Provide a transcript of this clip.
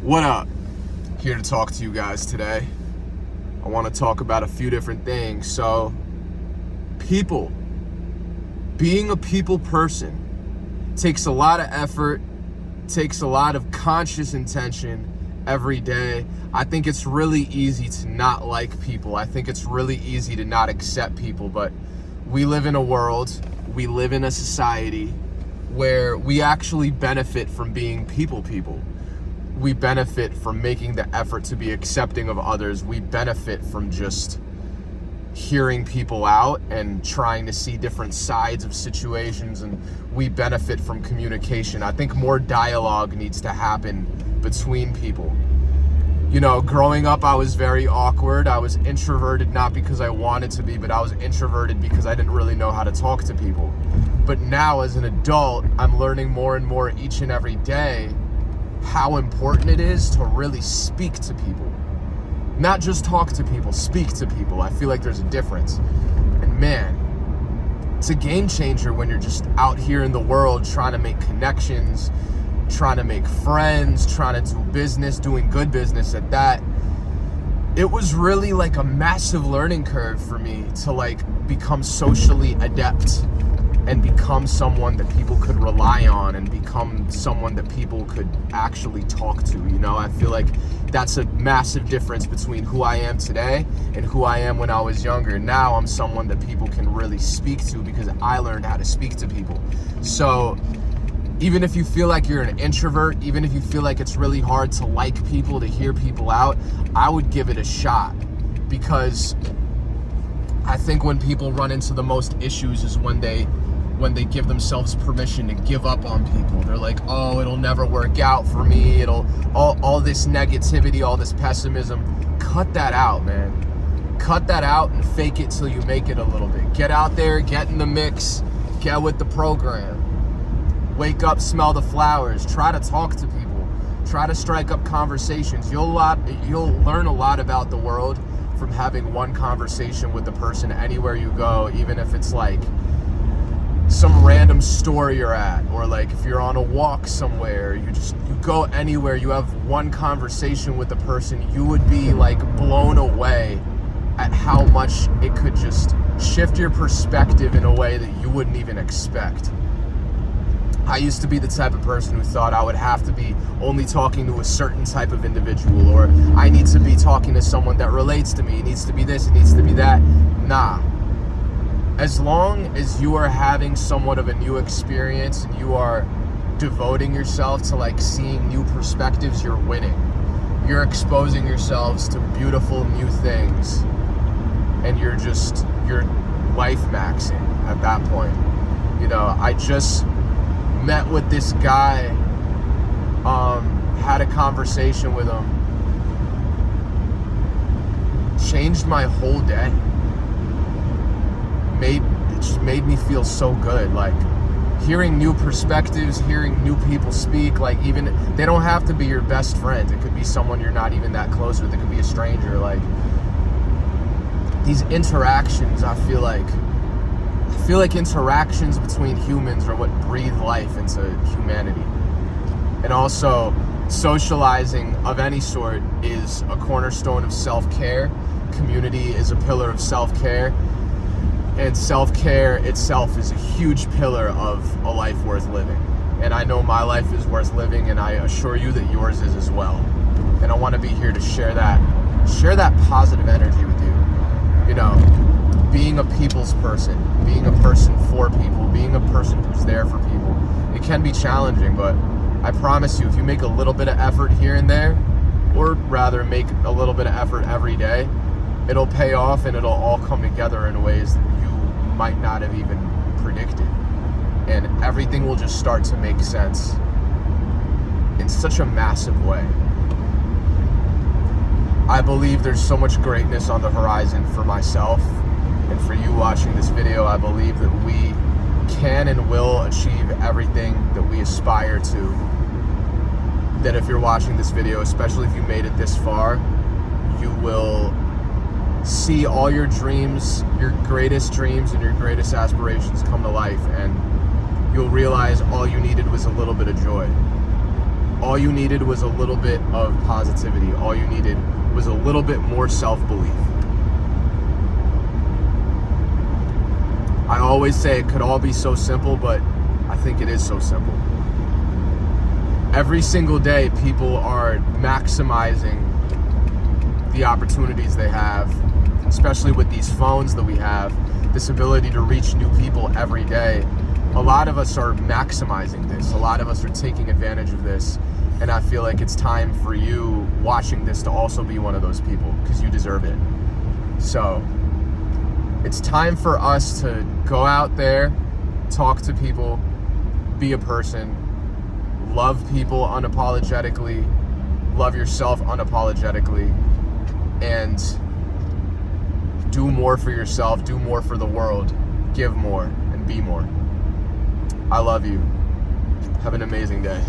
What up? Here to talk to you guys today. I want to talk about a few different things. So, people. Being a people person takes a lot of effort, takes a lot of conscious intention every day. I think it's really easy to not like people. I think it's really easy to not accept people, but we live in a world, we live in a society where we actually benefit from being people. We benefit from making the effort to be accepting of others. We benefit from just hearing people out and trying to see different sides of situations, and we benefit from communication. I think more dialogue needs to happen between people. You know, growing up, I was very awkward. I was introverted, not because I wanted to be, but I was introverted because I didn't really know how to talk to people. But now, as an adult, I'm learning more and more each and every day how important it is to really speak to people. Not just talk to people, speak to people. I feel like there's a difference. And man, it's a game changer when you're just out here in the world trying to make connections, trying to make friends, trying to do business, doing good business at that. It was really like a massive learning curve for me to become socially adept and become someone that people could rely on and become someone that people could actually talk to. You know, I feel like that's a massive difference between who I am today and who I am when I was younger. Now I'm someone that people can really speak to because I learned how to speak to people. So even if you feel like you're an introvert, even if you feel like it's really hard to like people, to hear people out, I would give it a shot, because I think when people run into the most issues is when they give themselves permission to give up on people. They're like, oh, it'll never work out for me. All this negativity, all this pessimism. Cut that out, man. Cut that out and fake it till you make it a little bit. Get out there, get in the mix, get with the program. Wake up, smell the flowers. Try to talk to people. Try to strike up conversations. You'll learn a lot about the world from having one conversation with the person anywhere you go, even if it's like some random store you're at, or if you're on a walk somewhere, you go anywhere, you have one conversation with the person, you would be blown away at how much it could just shift your perspective in a way that you wouldn't even expect. I used to be the type of person who thought I would have to be only talking to a certain type of individual, or I need to be talking to someone that relates to me. It needs to be this, it needs to be that. Nah. As long as you are having somewhat of a new experience and you are devoting yourself to seeing new perspectives, you're winning. You're exposing yourselves to beautiful new things, and you're life maxing at that point. You know, I just met with this guy, had a conversation with him, changed my whole day. It just made me feel so good. Hearing new perspectives, hearing new people speak, even they don't have to be your best friend. It could be someone you're not even that close with. It could be a stranger. These interactions, I feel like interactions between humans are what breathe life into humanity. And also, socializing of any sort is a cornerstone of self-care. Community is a pillar of self-care. And self-care itself is a huge pillar of a life worth living. And I know my life is worth living, and I assure you that yours is as well. And I want to be here to share that positive energy with you. You know, being a people's person, being a person for people, being a person who's there for people. It can be challenging, but I promise you, if you make a little bit of effort here and there, or rather make a little bit of effort every day, it'll pay off, and it'll all come together in ways that you might not have even predicted. And everything will just start to make sense in such a massive way. I believe there's so much greatness on the horizon for myself and for you watching this video. I believe that we can and will achieve everything that we aspire to. That if you're watching this video, especially if you made it this far, you will see all your dreams, your greatest dreams and your greatest aspirations come to life, and you'll realize all you needed was a little bit of joy. all you needed was a little bit of positivity. All you needed was a little bit more self-belief. I always say it could all be so simple, but I think it is so simple. Every single day, people are maximizing the opportunities they have, especially with these phones that we have, this ability to reach new people every day. A lot of us are maximizing this. A lot of us are taking advantage of this. And I feel like it's time for you watching this to also be one of those people, because you deserve it. So it's time for us to go out there, talk to people, be a person, love people unapologetically, love yourself unapologetically, and do more for yourself, do more for the world, give more, and be more. I love you. Have an amazing day.